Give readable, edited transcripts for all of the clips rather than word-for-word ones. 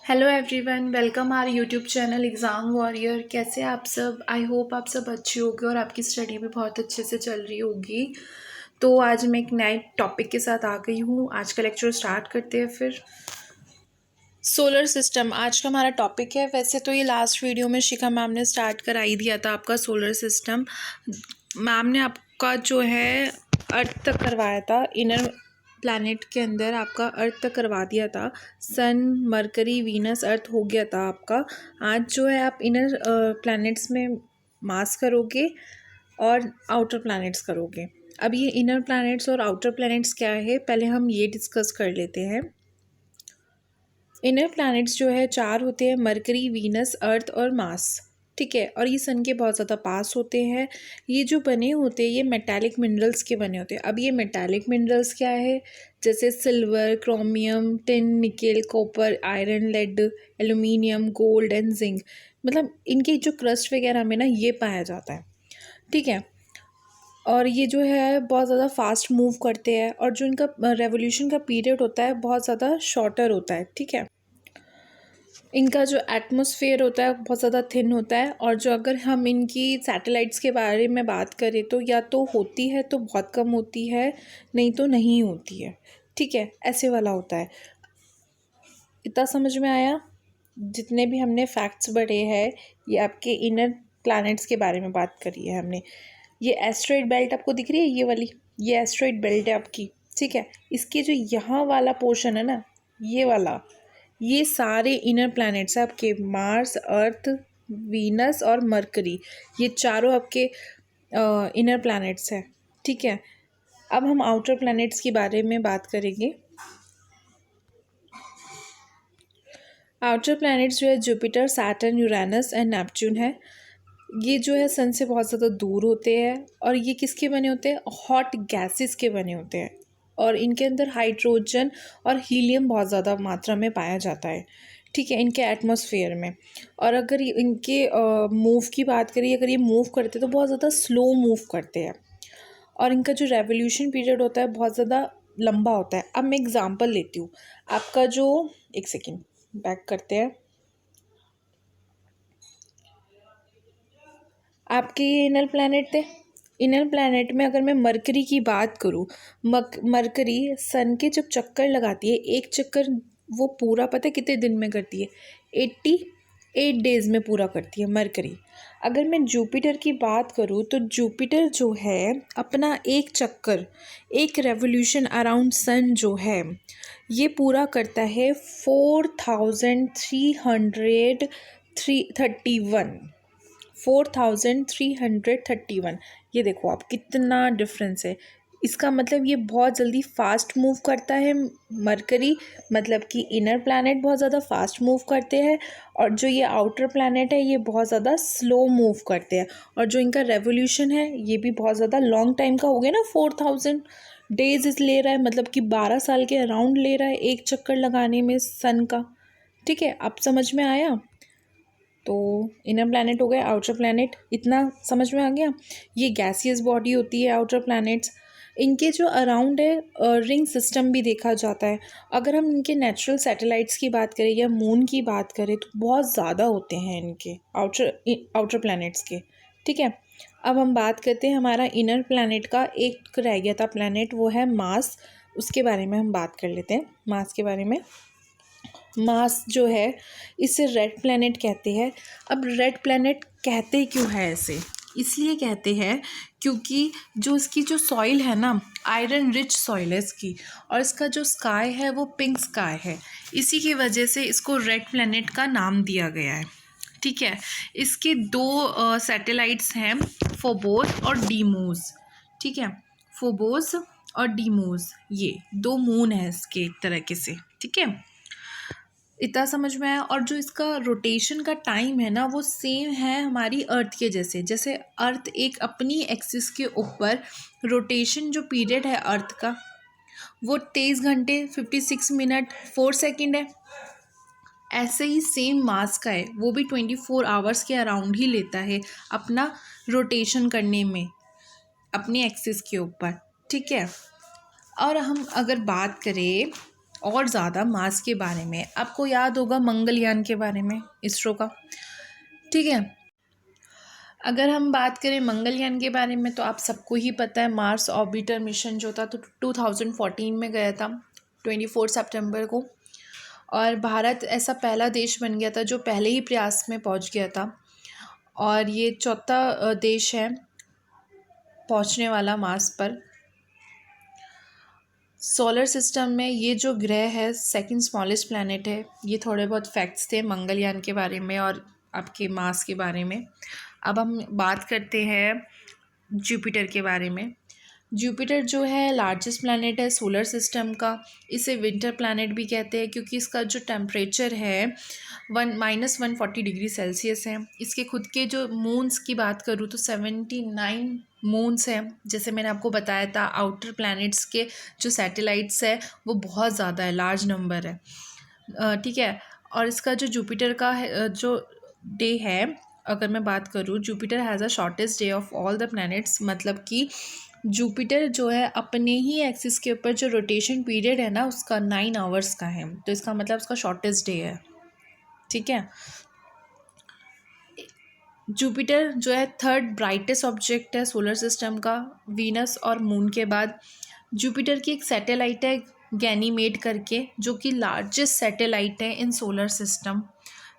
Hello everyone, welcome our YouTube channel exam warrior. कैसे आप सब? आई होप आप सब अच्छे होगे और आपकी स्टडी भी बहुत अच्छे से चल रही होगी। तो आज मैं एक नए टॉपिक के साथ आ गई हूँ। आज का लेक्चर स्टार्ट करते हैं फिर। सोलर सिस्टम आज का हमारा टॉपिक है। वैसे तो ये लास्ट वीडियो में शिखा मैम ने स्टार्ट करा ही दिया था आपका सोलर सिस्टम। मैम ने आपका जो है अर्थ तक करवाया था, इनर प्लैनेट के अंदर आपका अर्थ तक करवा दिया था। सन, मरकरी, वीनस, अर्थ हो गया था आपका। आज जो है आप इनर प्लैनेट्स में मास करोगे और आउटर प्लैनेट्स करोगे। अब ये इनर प्लैनेट्स और आउटर प्लैनेट्स क्या है, पहले हम ये डिस्कस कर लेते हैं। इनर प्लैनेट्स जो है 4 होते हैं, मरकरी, वीनस, अर्थ और मार्स। ठीक है, और ये सन के बहुत ज़्यादा पास होते हैं। ये जो बने होते हैं ये मेटालिक मिनरल्स के बने होते हैं। अब ये मेटालिक मिनरल्स क्या है? जैसे silver, chromium, tin, nickel, copper, iron, lead, aluminium, gold and zinc. मतलब इनके जो क्रस्ट वगैरह में ना ये पाया जाता है। ठीक है, और ये जो है बहुत ज़्यादा फास्ट मूव करते हैं और जो इनका रेवोल्यूशन का पीरियड होता है बहुत ज़्यादा शॉर्टर होता है। ठीक है, इनका जो एटमॉस्फेयर होता है बहुत ज़्यादा थिन होता है। और जो अगर हम इनकी सैटेलाइट्स के बारे में बात करें तो या तो होती है तो बहुत कम होती है, नहीं तो नहीं होती है। ठीक है, ऐसे वाला होता है। इतना समझ में आया? जितने भी हमने फैक्ट्स पढ़े हैं ये आपके इनर प्लैनेट्स के बारे में बात करी है हमने। ये एस्ट्रॉइड बेल्ट आपको दिख रही है, ये वाली, ये एस्ट्रॉइड बेल्ट है आपकी। ठीक है, इसके जो यहाँ वाला पोर्शन है ना, ये वाला, ये सारे इनर प्लैनेट्स हैं आपके। मार्स, अर्थ, वीनस और मरकरी, ये चारों आपके इनर प्लैनेट्स हैं। ठीक है, अब हम आउटर प्लैनेट्स के बारे में बात करेंगे। आउटर प्लैनेट्स जो है Jupiter, Saturn, Uranus and Neptune है। ये जो है सन से बहुत ज़्यादा दूर होते हैं और ये किसके बने होते हैं? हॉट गैसेस के बने होते हैं और इनके अंदर हाइड्रोजन और हीलियम बहुत ज़्यादा मात्रा में पाया जाता है। ठीक है, इनके एटमॉस्फेयर में। और अगर इनके मूव की बात करें, अगर ये मूव करते तो बहुत ज़्यादा स्लो मूव करते हैं और इनका जो रेवोल्यूशन पीरियड होता है बहुत ज़्यादा लंबा होता है। अब मैं एग्जांपल लेती हूँ आपका जो, एक सेकेंड बैक करते हैं। आपके ये इनर प्लैनेट थे। इनर प्लैनेट में अगर मैं मरकरी की बात करूँ, मरकरी सन के जब चक्कर लगाती है, एक चक्कर वो पूरा पता है कितने दिन में करती है? 88 डेज़ में पूरा करती है मरकरी। अगर मैं जुपिटर की बात करूँ तो जुपिटर जो है अपना एक चक्कर, एक रेवोल्यूशन अराउंड सन जो है ये पूरा करता है 4331। ये देखो आप कितना डिफरेंस है। इसका मतलब ये बहुत जल्दी फास्ट मूव करता है मरकरी, मतलब कि इनर प्लैनेट बहुत ज़्यादा फास्ट मूव करते हैं और जो ये आउटर प्लैनेट है ये बहुत ज़्यादा स्लो मूव करते हैं। और जो इनका रेवोल्यूशन है ये भी बहुत ज़्यादा लॉन्ग टाइम का हो गया ना, 4000 डेज इस ले रहा है, मतलब कि 12 साल के अराउंड ले रहा है एक चक्कर लगाने में सन का। ठीक है, अब समझ में आया? तो इनर प्लैनेट हो गया, आउटर प्लैनेट, इतना समझ में आ गया। ये गैसियस बॉडी होती है आउटर प्लैनेट्स। इनके जो अराउंड है रिंग सिस्टम भी देखा जाता है। अगर हम इनके नेचुरल सैटेलाइट्स की बात करें या मून की बात करें तो बहुत ज़्यादा होते हैं इनके आउटर प्लैनेट्स के। ठीक है, अब हम बात करते हैं हमारा इनर प्लैनेट का। एक रह गया था प्लैनेट, वो है मार्स। उसके बारे में हम बात कर लेते हैं, मार्स के बारे में। मार्स जो है इसे रेड प्लैनेट कहते हैं। अब रेड प्लैनेट कहते क्यों है ऐसे? इसलिए कहते हैं क्योंकि जो इसकी जो सॉइल है ना, आयरन रिच सॉइल है इसकी, और इसका जो स्काई है वो पिंक स्काई है। इसी की वजह से इसको रेड प्लैनेट का नाम दिया गया है। ठीक है, इसके 2 सैटेलाइट्स हैं, फोबोस और डीमोस। ठीक है, फोबोस और डीमोस, ये 2 मून है इसके एक तरीके से। ठीक है, इतना समझ में आया। और जो इसका रोटेशन का टाइम है ना वो सेम है हमारी अर्थ के जैसे। जैसे अर्थ एक अपनी एक्सिस के ऊपर रोटेशन जो पीरियड है अर्थ का वो 23 घंटे 56 मिनट 4 सेकंड है। ऐसे ही सेम मास का है, वो भी 24 आवर्स के अराउंड ही लेता है अपना रोटेशन करने में अपनी एक्सिस के ऊपर। ठीक है, और हम अगर बात करें और ज़्यादा मास के बारे में। आपको याद होगा मंगलयान के बारे में, इसरो का, ठीक है। अगर हम बात करें मंगलयान के बारे में तो आप सबको ही पता है, मार्स ऑर्बिटर मिशन जो था तो 2014 में गया था, 24 सितंबर को। और भारत ऐसा पहला देश बन गया था जो पहले ही प्रयास में पहुंच गया था, और ये चौथा देश है पहुंचने वाला मार्स पर। सोलर सिस्टम में ये जो ग्रह है सेकंड स्मॉलेस्ट प्लैनेट है। ये थोड़े बहुत फैक्ट्स थे मंगलयान के बारे में और आपके मार्स के बारे में। अब हम बात करते हैं जुपिटर के बारे में। जुपिटर जो है लार्जेस्ट प्लैनेट है सोलर सिस्टम का। इसे विंटर प्लैनेट भी कहते हैं क्योंकि इसका जो टेम्परेचर है -140 डिग्री सेल्सियस है। इसके खुद के जो मून्स की बात करूँ तो 79 मून्स हैं। जैसे मैंने आपको बताया था, आउटर प्लैनेट्स के जो सैटेलाइट्स है वो बहुत ज़्यादा है, लार्ज नंबर है, ठीक है। और इसका जो जुपिटर का है, जो डे है, अगर मैं बात करूँ, Jupiter has a shortest day of all the planets. मतलब कि जुपिटर जो है अपने ही एक्सिस के ऊपर जो रोटेशन पीरियड है ना उसका 9 आवर्स का है, तो इसका मतलब उसका शॉर्टेस्ट डे है, ठीक है। जुपिटर जो है थर्ड ब्राइटेस्ट ऑब्जेक्ट है सोलर सिस्टम का, वीनस और मून के बाद। जुपिटर की एक सैटेलाइट है गैनीमेड करके, जो कि लार्जेस्ट सैटेलाइट है इन सोलर सिस्टम,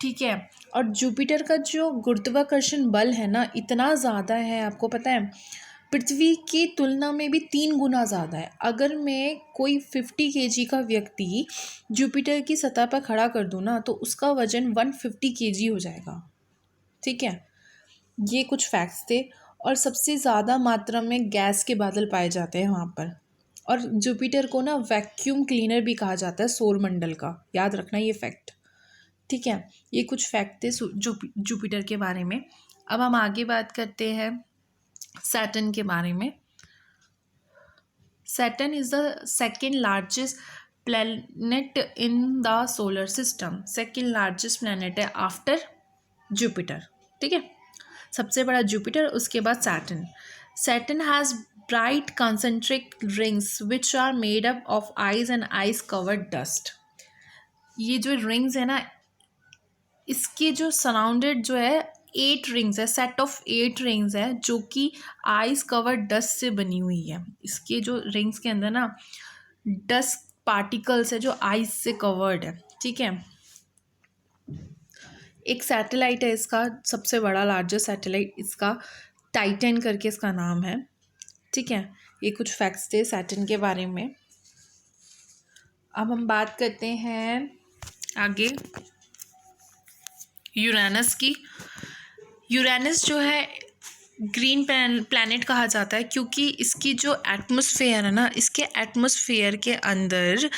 ठीक है। और जुपिटर का जो गुरुत्वाकर्षण बल है ना इतना ज़्यादा है, आपको पता है पृथ्वी की तुलना में भी 3 गुना ज़्यादा है। अगर मैं कोई 50 kg का व्यक्ति जुपिटर की सतह पर खड़ा कर दूँ ना तो उसका वजन 150 kg हो जाएगा, ठीक है। ये कुछ फैक्ट्स थे। और सबसे ज़्यादा मात्रा में गैस के बादल पाए जाते हैं वहाँ पर। और जुपिटर को ना वैक्यूम क्लीनर भी कहा जाता है सौर मंडल का, याद रखना ये फैक्ट, ठीक है। ये कुछ फैक्ट थे जुपिटर के बारे में। अब हम आगे बात करते हैं सैटर्न के बारे में। Saturn is the second largest planet in the solar system. Second largest planet है आफ्टर जुपिटर, ठीक है। सबसे बड़ा जुपिटर, उसके बाद Saturn. Saturn has bright concentric rings which are made up of ice and ice covered dust. ये जो rings है ना, इसके जो सराउंडेड जो है 8 रिंग्स है, सेट ऑफ 8 रिंग्स है जो कि आइस कवर्ड डस्ट से बनी हुई है। इसके जो रिंग्स के अंदर ना डस्ट पार्टिकल्स है जो आइस से कवर्ड है, ठीक है। एक सैटेलाइट है इसका, सबसे बड़ा लार्जेस्ट सैटेलाइट इसका टाइटन करके इसका नाम है, ठीक है। ये कुछ फैक्ट्स थे सैटर्न के बारे में। अब हम बात करते हैं आगे यूरेनस की। यूरेनस जो है ग्रीन प्लैनेट कहा जाता है क्योंकि इसकी जो एटमॉस्फेयर है ना, इसके एटमॉस्फेयर के अंदर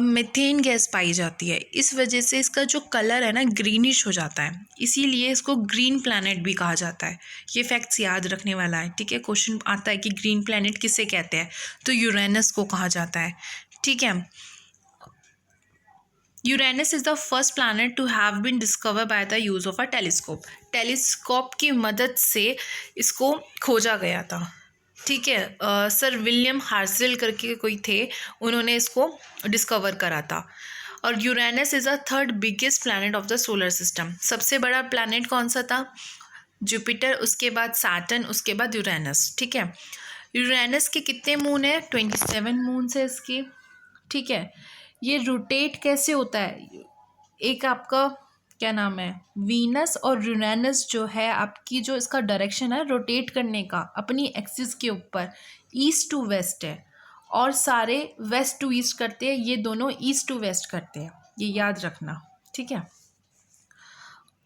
मीथेन गैस पाई जाती है। इस वजह से इसका जो कलर है ना ग्रीनिश हो जाता है, इसीलिए इसको ग्रीन प्लैनेट भी कहा जाता है। ये फैक्ट्स याद रखने वाला है, ठीक है। क्वेश्चन आता है कि ग्रीन प्लैनेट किसे कहते हैं, तो यूरेनस को कहा जाता है, ठीक है। Uranus is the first planet to have been discover by the use of a telescope. Telescope की मदद से इसको खोजा गया था, ठीक है। सर विलियम हार्सेल करके कोई थे, उन्होंने इसको डिस्कवर करा था। और Uranus is the third biggest planet of the solar system. सबसे बड़ा प्लैनेट कौन सा था? जुपिटर, उसके बाद सैटर्न, उसके बाद यूरेनस, ठीक है। यूरेनस के कितने मून है? 27 मून्स है इसके, ठीक है। ये रोटेट कैसे होता है? एक आपका क्या नाम है, वीनस और यूरेनस जो है आपकी जो इसका डायरेक्शन है रोटेट करने का अपनी एक्सिस के ऊपर, ईस्ट टू वेस्ट है। और सारे वेस्ट टू ईस्ट करते हैं, ये दोनों ईस्ट टू वेस्ट करते हैं, ये याद रखना, ठीक है।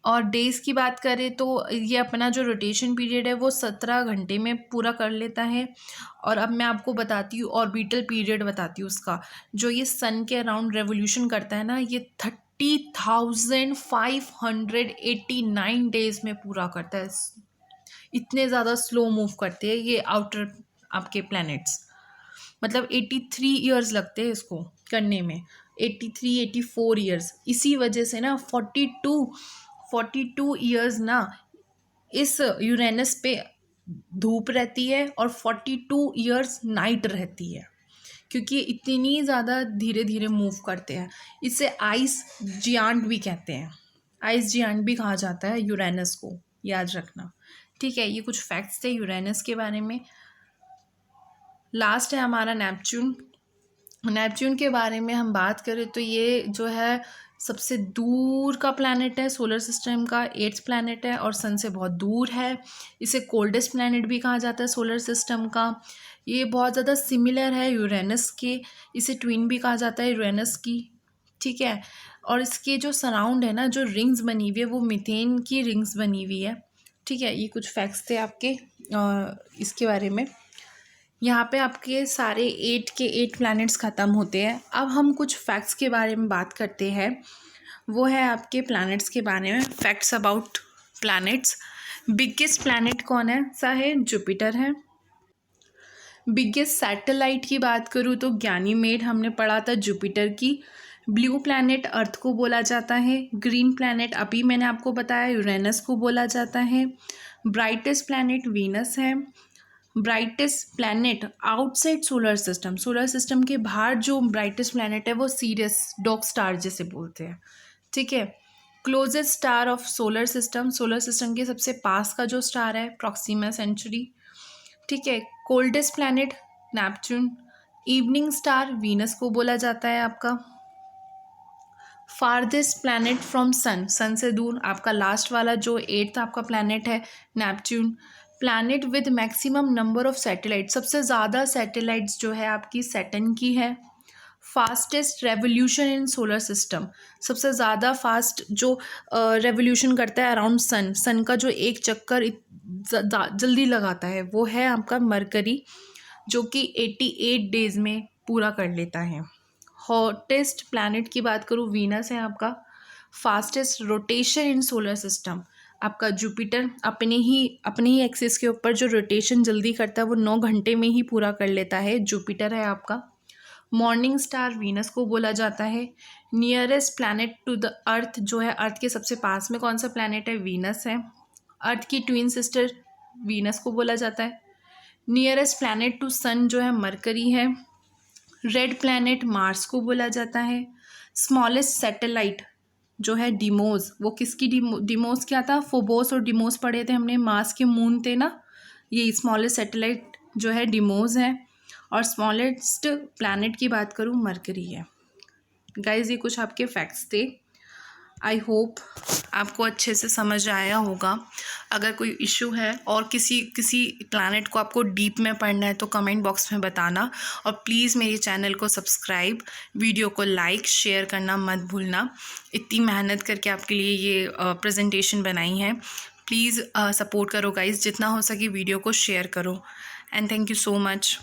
और डेज़ की बात करें तो ये अपना जो रोटेशन पीरियड है वो 17 घंटे में पूरा कर लेता है। और अब मैं आपको बताती हूँ ऑर्बिटल पीरियड बताती हूँ उसका, जो ये सन के अराउंड रेवोल्यूशन करता है ना, ये 30,589 डेज़ में पूरा करता है। इतने ज़्यादा स्लो मूव करते हैं ये आउटर आपके प्लैनेट्स। मतलब 83 ईयर्स लगते हैं इसको करने में, 84 ईयर्स। इसी वजह से ना 42 ईयर्स ना इस यूरेनस पे धूप रहती है और 42 ईयर्स नाइट रहती है। क्योंकि ये इतनी ज़्यादा धीरे धीरे मूव करते हैं। इसे आइस जियांट भी कहते हैं, आइस जियांट भी कहा जाता है यूरेनस को, याद रखना। ठीक है, ये कुछ फैक्ट्स थे यूरेनस के बारे में। लास्ट है हमारा नेपच्यून। नेपच्यून के बारे में हम बात करें तो ये जो है सबसे दूर का प्लैनेट है सोलर सिस्टम का, 8th प्लैनेट है और सन से बहुत दूर है। इसे कोल्डेस्ट प्लैनेट भी कहा जाता है सोलर सिस्टम का। ये बहुत ज़्यादा सिमिलर है यूरेनस के, इसे ट्विन भी कहा जाता है यूरेनस की। ठीक है, और इसके जो सराउंड है ना, जो रिंग्स बनी हुई है वो मीथेन की रिंग्स बनी हुई है। ठीक है, ये कुछ फैक्ट्स थे आपके इसके बारे में। यहाँ पे आपके सारे 8 के 8 प्लैनेट्स ख़त्म होते हैं। अब हम कुछ फैक्ट्स के बारे में बात करते हैं, वो है आपके प्लैनेट्स के बारे में। Facts about planets. Biggest planet कौन है सा है? जुपिटर है। बिगेस्ट सैटेलाइट की बात करूँ तो गैनीमेड हमने पढ़ा था जुपिटर की। ब्लू प्लैनेट अर्थ को बोला जाता है। ग्रीन प्लैनेट अभी मैंने आपको बताया यूरेनस को बोला जाता है। ब्राइटेस्ट प्लैनेट वीनस है। Brightest planet outside solar system, solar system के बाहर जो ब्राइटेस्ट प्लैनेट है वो सीरियस डॉग स्टार जिसे बोलते हैं। ठीक है, closest star of solar system, solar system के सबसे पास का जो स्टार है प्रॉक्सिमा सेंचुरी। ठीक है, coldest planet Neptune. Evening star Venus को बोला जाता है आपका। फारदेस्ट प्लैनेट फ्रॉम सन, सन से दूर आपका लास्ट वाला जो 8th आपका प्लैनेट है Neptune. Planet with maximum number of satellite, सबसे ज़्यादा सैटेलाइट्स जो है आपकी सैटर्न की है। Fastest revolution in solar system, सबसे ज़्यादा फास्ट जो रेवोल्यूशन करता है अराउंड सन, सन का जो एक चक्कर जल्दी लगाता है वो है आपका मरकरी, जो कि 88 डेज़ में पूरा कर लेता है। हॉटेस्ट प्लैनेट की बात करूँ वीनस है आपका। फास्टेस्ट रोटेशन इन सोलर सिस्टम आपका जुपिटर, अपने ही एक्सिस के ऊपर जो रोटेशन जल्दी करता है वो 9 घंटे में ही पूरा कर लेता है, जुपिटर है आपका। मॉर्निंग स्टार वीनस को बोला जाता है। Nearest planet to the earth जो है, अर्थ के सबसे पास में कौन सा प्लैनेट है? वीनस है। अर्थ की ट्विन सिस्टर वीनस को बोला जाता है। नियरेस्ट प्लैनेट टू सन जो है मरकरी है। रेड प्लैनेट मार्स को बोला जाता है। स्मॉलेस्ट सैटेलाइट जो है डिमोस, वो किसकी डिमोस क्या था? फोबोस और डिमोस पढ़े थे हमने, मार्स के मून थे ना, ये स्मॉलेस्ट सैटेलाइट जो है डिमोस है। और स्मॉलेस्ट प्लैनेट की बात करूँ मरकरी है। गाइज ये कुछ आपके फैक्ट्स थे। आई होप आपको अच्छे से समझ आया होगा। अगर कोई इशू है और किसी प्लैनेट को आपको डीप में पढ़ना है तो कमेंट बॉक्स में बताना, और प्लीज़ मेरे चैनल को सब्सक्राइब, वीडियो को लाइक शेयर करना मत भूलना। इतनी मेहनत करके आपके लिए ये प्रेजेंटेशन बनाई है। प्लीज़ सपोर्ट करो गाइज़, जितना हो सके वीडियो को शेयर करो। And thank you so much.